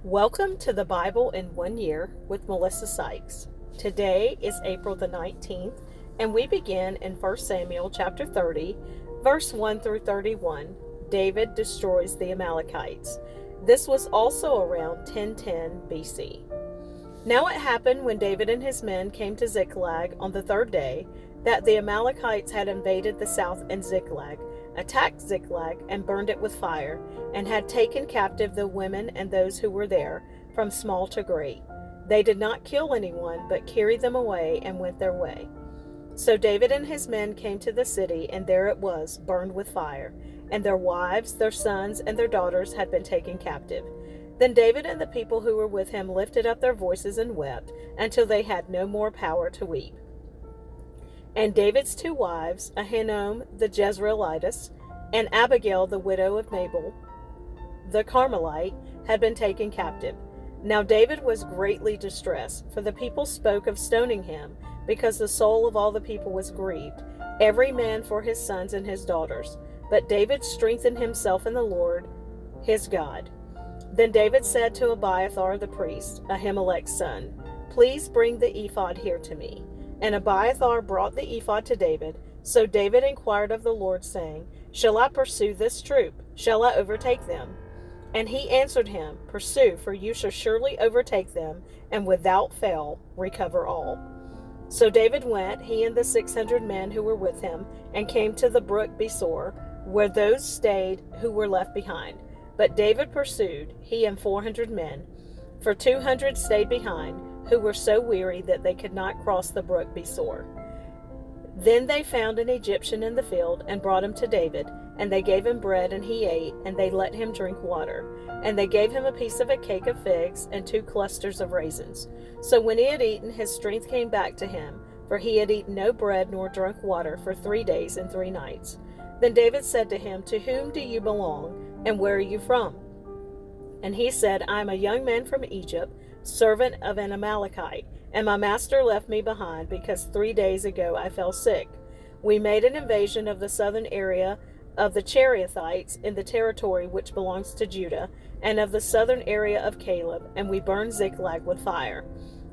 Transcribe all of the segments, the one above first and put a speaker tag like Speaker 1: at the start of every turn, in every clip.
Speaker 1: Welcome to the Bible in 1 Year with Melissa Sykes. Today is April the 19th, and we begin in 1 Samuel chapter 30, verse 1 through 31. David destroys the Amalekites. This was also around 1010 BC. Now it happened when David and his men came to Ziklag on the third day that the Amalekites had invaded the south and Ziklag, attacked Ziklag and burned it with fire, and had taken captive the women and those who were there, from small to great. They did not kill anyone, but carried them away and went their way. So David and his men came to the city, and there it was, burned with fire, and their wives, their sons, and their daughters had been taken captive. Then David and the people who were with him lifted up their voices and wept, until they had no more power to weep. And David's two wives, Ahinoam the Jezreelitess, and Abigail the widow of Nabal the Carmelite, had been taken captive. Now David was greatly distressed, for the people spoke of stoning him, because the soul of all the people was grieved, every man for his sons and his daughters. But David strengthened himself in the Lord his God. Then David said to Abiathar the priest, Ahimelech's son, "Please bring the ephod here to me." And Abiathar brought the ephod to David. So David inquired of the Lord, saying, "Shall I pursue this troop? Shall I overtake them?" And he answered him, "Pursue, for you shall surely overtake them, and without fail recover all." So David went, he and the 600 men who were with him, and came to the brook Besor, where those stayed who were left behind. But David pursued, he and 400 men, for 200 stayed behind, who were so weary that they could not cross the brook Besor. Then they found an Egyptian in the field, and brought him to David, and they gave him bread, and he ate, and they let him drink water. And they gave him a piece of a cake of figs, and 2 clusters of raisins. So when he had eaten, his strength came back to him, for he had eaten no bread nor drunk water for 3 days and 3 nights. Then David said to him, "To whom do you belong, and where are you from?" And he said, "I am a young man from Egypt, servant of an Amalekite, and my master left me behind, because 3 days ago I fell sick. We made an invasion of the southern area of the Cherethites in the territory which belongs to Judah, and of the southern area of Caleb, and we burned Ziklag with fire."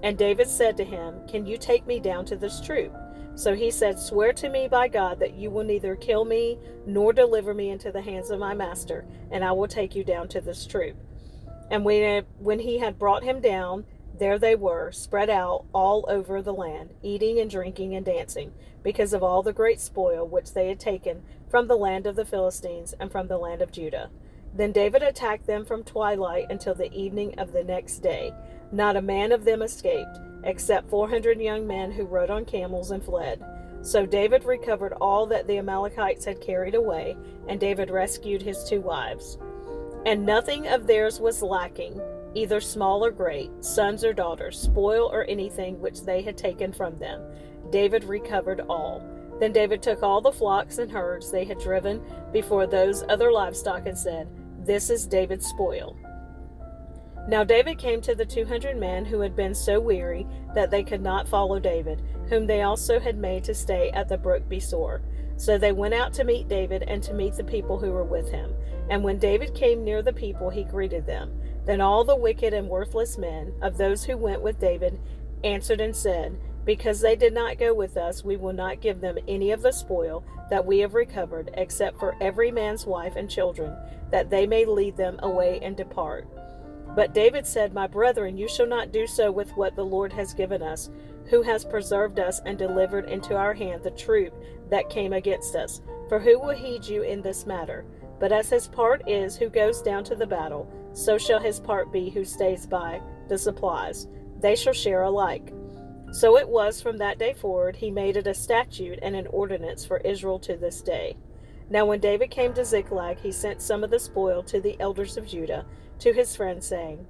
Speaker 1: And David said to him, "Can you take me down to this troop?" So he said, "Swear to me by God that you will neither kill me nor deliver me into the hands of my master, and I will take you down to this troop." And when he had brought him down, there they were, spread out all over the land, eating and drinking and dancing, because of all the great spoil which they had taken from the land of the Philistines and from the land of Judah. Then David attacked them from twilight until the evening of the next day. Not a man of them escaped, except 400 young men who rode on camels and fled. So David recovered all that the Amalekites had carried away, and David rescued his 2 wives. And nothing of theirs was lacking, either small or great, sons or daughters, spoil or anything which they had taken from them. David recovered all. Then David took all the flocks and herds they had driven before those other livestock, and said, "This is David's spoil." Now David came to the 200 men who had been so weary that they could not follow David, whom they also had made to stay at the brook Besor. So they went out to meet David and to meet the people who were with him. And when David came near the people, he greeted them. Then all the wicked and worthless men of those who went with David answered and said, "Because they did not go with us, we will not give them any of the spoil that we have recovered, except for every man's wife and children, that they may lead them away and depart." But David said, "My brethren, you shall not do so with what the Lord has given us, who has preserved us and delivered into our hand the troop that came against us. For who will heed you in this matter? But as his part is who goes down to the battle, so shall his part be who stays by the supplies. They shall share alike." So it was from that day forward he made it a statute and an ordinance for Israel to this day. Now when David came to Ziklag, he sent some of the spoil to the elders of Judah, to his friends, saying,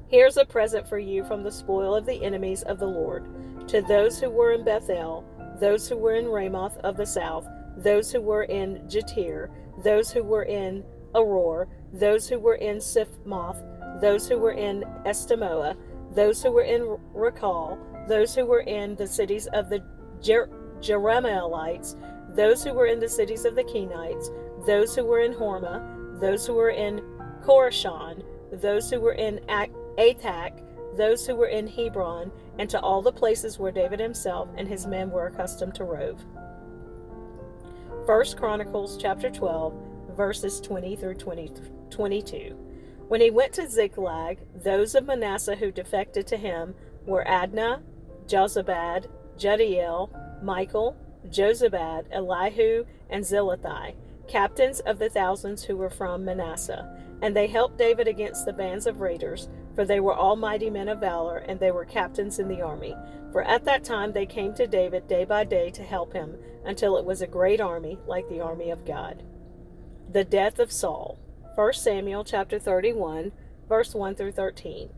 Speaker 1: "Here's a present for you from the spoil of the enemies of the Lord. To those who were in Bethel, those who were in Ramoth of the south, those who were in Jatir, those who were in Auror, those who were in Siphmoth, those who were in Estemoa, those who were in Rakal, those who were in the cities of the Jerahmeelites, those who were in the cities of the Kenites, those who were in Hormah, those who were in Korashan, those who were in Athak, those who were in Hebron, and to all the places where David himself and his men were accustomed to rove. 1 Chronicles chapter 12, verses 20 through 22. When he went to Ziklag, those of Manasseh who defected to him were Adnah, Jozabad, Jediel, Michael, Jozabad, Elihu, and Zillethai, captains of the thousands who were from Manasseh. And they helped David against the bands of raiders, for they were all mighty men of valor, and they were captains in the army. For at that time they came to David day by day to help him, until it was a great army, like the army of God. The death of Saul. 1 Samuel chapter 31, verse 1 through 13.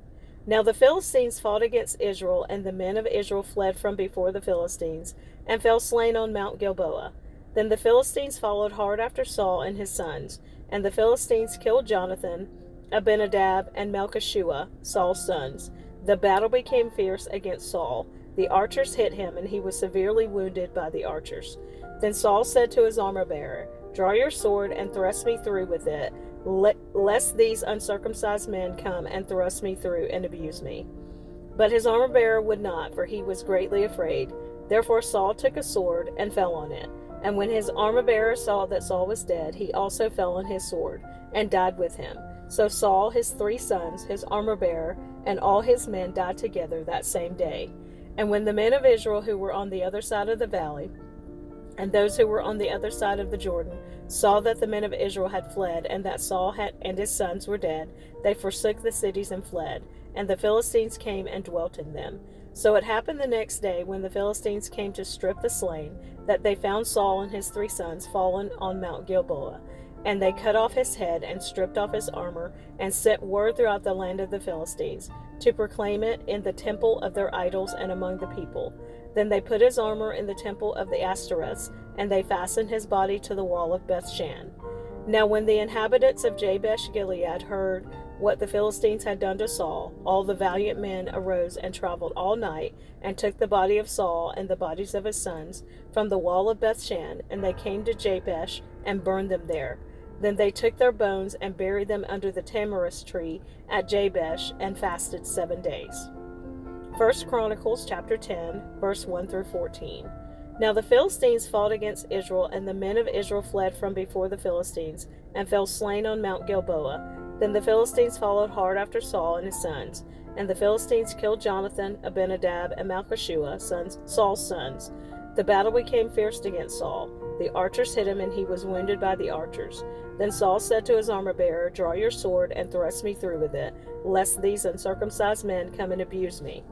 Speaker 1: Now the Philistines fought against Israel, and the men of Israel fled from before the Philistines, and fell slain on Mount Gilboa. Then the Philistines followed hard after Saul and his sons, and the Philistines killed Jonathan, Abinadab, and Melchishua, Saul's sons. The battle became fierce against Saul. The archers hit him, and he was severely wounded by the archers. Then Saul said to his armor-bearer, "Draw your sword and thrust me through with it, lest these uncircumcised men come and thrust me through and abuse me." But his armor-bearer would not, for he was greatly afraid. Therefore Saul took a sword and fell on it. And when his armor-bearer saw that Saul was dead, he also fell on his sword, and died with him. So Saul, his 3 sons, his armor-bearer, and all his men died together that same day. And when the men of Israel who were on the other side of the valley, and those who were on the other side of the Jordan, saw that the men of Israel had fled, and that Saul and his sons were dead, they forsook the cities and fled, and the Philistines came and dwelt in them. So it happened the next day, when the Philistines came to strip the slain, that they found Saul and his 3 sons fallen on Mount Gilboa. And they cut off his head, and stripped off his armor, and sent word throughout the land of the Philistines, to proclaim it in the temple of their idols and among the people. Then they put his armor in the temple of the Ashtoreths, and they fastened his body to the wall of Bethshan. Now when the inhabitants of Jabesh-Gilead heard what the Philistines had done to Saul, all the valiant men arose and traveled all night, and took the body of Saul and the bodies of his sons from the wall of Bethshan, and they came to Jabesh and burned them there. Then they took their bones and buried them under the tamarisk tree at Jabesh, and fasted 7 days. 1 Chronicles chapter 10, verse 1 through 14. Now the Philistines fought against Israel, and the men of Israel fled from before the Philistines, and fell slain on Mount Gilboa. Then the Philistines followed hard after Saul and his sons, and the Philistines killed Jonathan, Abinadab, and Malchishua, Saul's sons. The battle became fierce against Saul. The archers hit him, and he was wounded by the archers. Then Saul said to his armor-bearer, "Draw your sword and thrust me through with it, lest these uncircumcised men come and abuse me."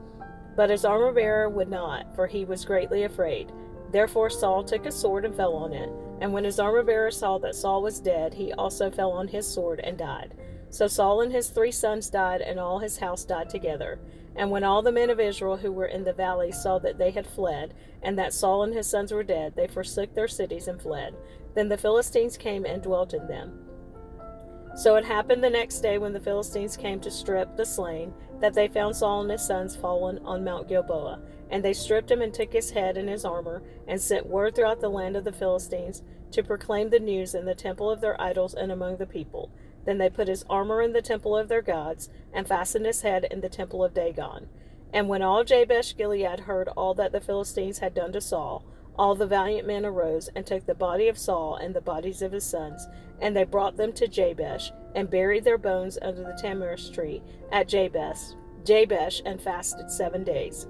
Speaker 1: But his armor-bearer would not, for he was greatly afraid. Therefore Saul took a sword and fell on it. And when his armor-bearer saw that Saul was dead, he also fell on his sword and died. So Saul and his 3 sons died, and all his house died together. And when all the men of Israel who were in the valley saw that they had fled, and that Saul and his sons were dead, they forsook their cities and fled. Then the Philistines came and dwelt in them. So it happened the next day, when the Philistines came to strip the slain, that they found Saul and his sons fallen on Mount Gilboa. And they stripped him and took his head and his armor, and sent word throughout the land of the Philistines to proclaim the news in the temple of their idols and among the people. Then they put his armor in the temple of their gods, and fastened his head in the temple of Dagon. And when all Jabesh-Gilead heard all that the Philistines had done to Saul, all the valiant men arose and took the body of Saul and the bodies of his sons, and they brought them to Jabesh, and buried their bones under the tamarisk tree at Jabesh, and fasted 7 days.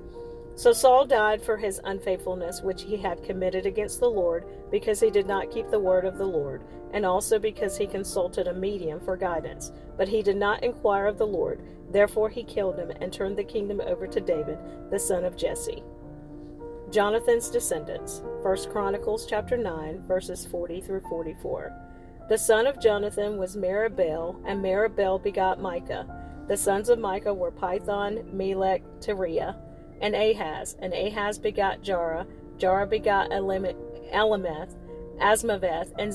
Speaker 1: So Saul died for his unfaithfulness which he had committed against the Lord, because he did not keep the word of the Lord, and also because he consulted a medium for guidance. But he did not inquire of the Lord. Therefore he killed him, and turned the kingdom over to David, the son of Jesse. Jonathan's descendants. 1 Chronicles chapter 9, verses 40 through 44. The son of Jonathan was Merib-Baal, and Merib-Baal begot Micah. The sons of Micah were Pithon, Melech, Teriah, and Ahaz. And Ahaz begot Jarah. Jarah begot Alameth, Asmaveth, and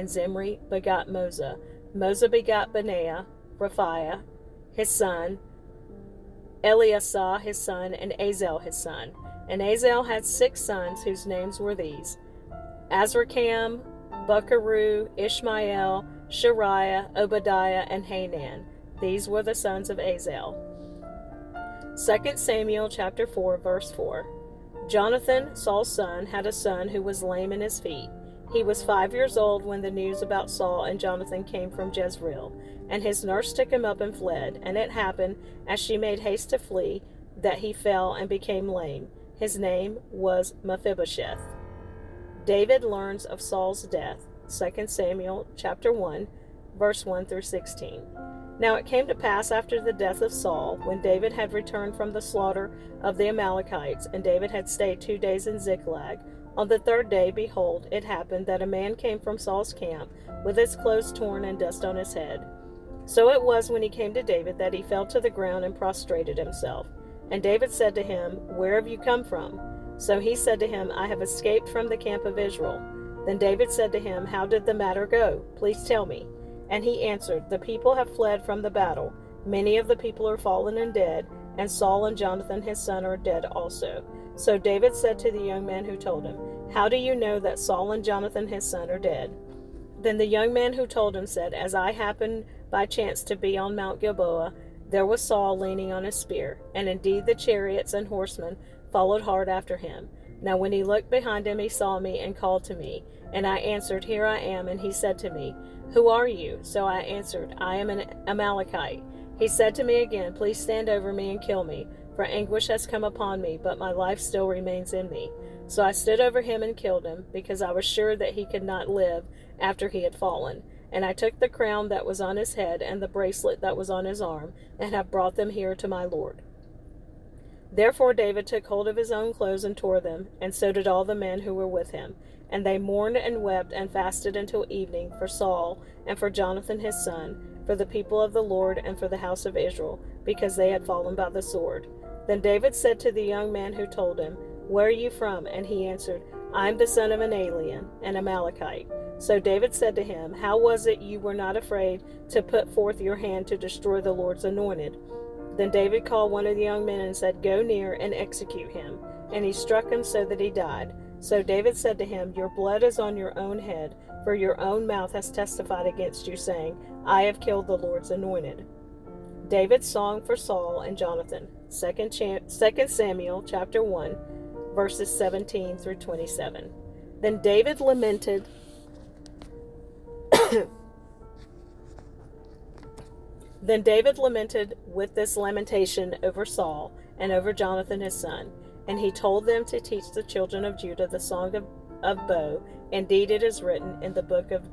Speaker 1: Zimri begot Moza. Moza begot Benaiah, Raphiah, his son, Eliasah, his son, and Azel, his son. And Azel had 6 sons, whose names were these: Azrikam, Buckaru, Ishmael, Shariah, Obadiah, and Hanan. These were the sons of Azel. 2 Samuel chapter 4, verse 4. Jonathan, Saul's son, had a son who was lame in his feet. He was 5 years old when the news about Saul and Jonathan came from Jezreel, and his nurse took him up and fled. And it happened, as she made haste to flee, that he fell and became lame. His name was Mephibosheth. David learns of Saul's death. 2 Samuel chapter 1, verse 1 through 16. Now it came to pass after the death of Saul, when David had returned from the slaughter of the Amalekites, and David had stayed 2 days in Ziklag. On the third day, behold, it happened that a man came from Saul's camp, with his clothes torn and dust on his head. So it was when he came to David that he fell to the ground and prostrated himself. And David said to him, Where have you come from? So he said to him, I have escaped from the camp of Israel. Then David said to him, How did the matter go? Please tell me. And he answered, The people have fled from the battle. Many of the people are fallen and dead, and Saul and Jonathan his son are dead also. So David said to the young man who told him, How do you know that Saul and Jonathan his son are dead? Then the young man who told him said, As I happened by chance to be on Mount Gilboa, there was Saul leaning on his spear, and indeed the chariots and horsemen followed hard after him. Now when he looked behind him, he saw me and called to me. And I answered, Here I am. And he said to me, Who are you? So I answered, I am an Amalekite. He said to me again, Please stand over me and kill me, for anguish has come upon me, but my life still remains in me. So I stood over him and killed him, because I was sure that he could not live after he had fallen. And I took the crown that was on his head and the bracelet that was on his arm, and have brought them here to my Lord. Therefore David took hold of his own clothes and tore them, and so did all the men who were with him. And they mourned and wept and fasted until evening for Saul and for Jonathan his son, for the people of the Lord and for the house of Israel, because they had fallen by the sword. Then David said to the young man who told him, Where are you from? And he answered, I am the son of an alien, an Amalekite. So David said to him, How was it you were not afraid to put forth your hand to destroy the Lord's anointed? Then David called one of the young men and said, Go near and execute him. And he struck him so that he died. So David said to him, Your blood is on your own head, for your own mouth has testified against you, saying, I have killed the Lord's anointed. David's song for Saul and Jonathan. 2 Samuel chapter 1, verses 17 through 27. Then David lamented with this lamentation over Saul and over Jonathan his son. And he told them to teach the children of Judah the song of Bo. Indeed, it is written in the book of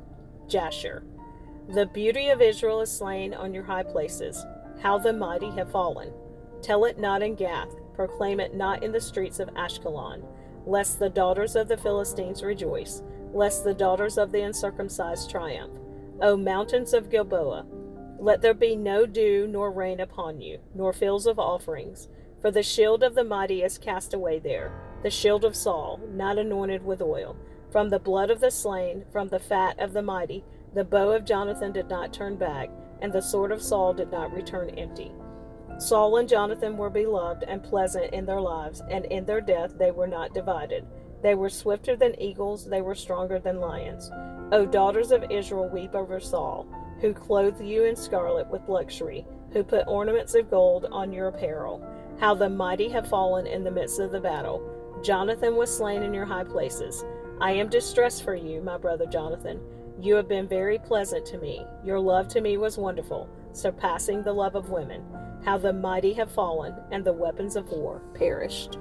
Speaker 1: Jasher. The beauty of Israel is slain on your high places. How the mighty have fallen. Tell it not in Gath. Proclaim it not in the streets of Ashkelon. Lest the daughters of the Philistines rejoice. Lest the daughters of the uncircumcised triumph. O mountains of Gilboa, let there be no dew nor rain upon you, nor fields of offerings. For the shield of the mighty is cast away there, the shield of Saul, not anointed with oil. From the blood of the slain, from the fat of the mighty, the bow of Jonathan did not turn back, and the sword of Saul did not return empty. Saul and Jonathan were beloved and pleasant in their lives, and in their death they were not divided. They were swifter than eagles, they were stronger than lions. O daughters of Israel, weep over Saul, who clothed you in scarlet with luxury, who put ornaments of gold on your apparel. How the mighty have fallen in the midst of the battle. Jonathan was slain in your high places. I am distressed for you, my brother Jonathan. You have been very pleasant to me. Your love to me was wonderful, surpassing the love of women. How the mighty have fallen, and the weapons of war perished.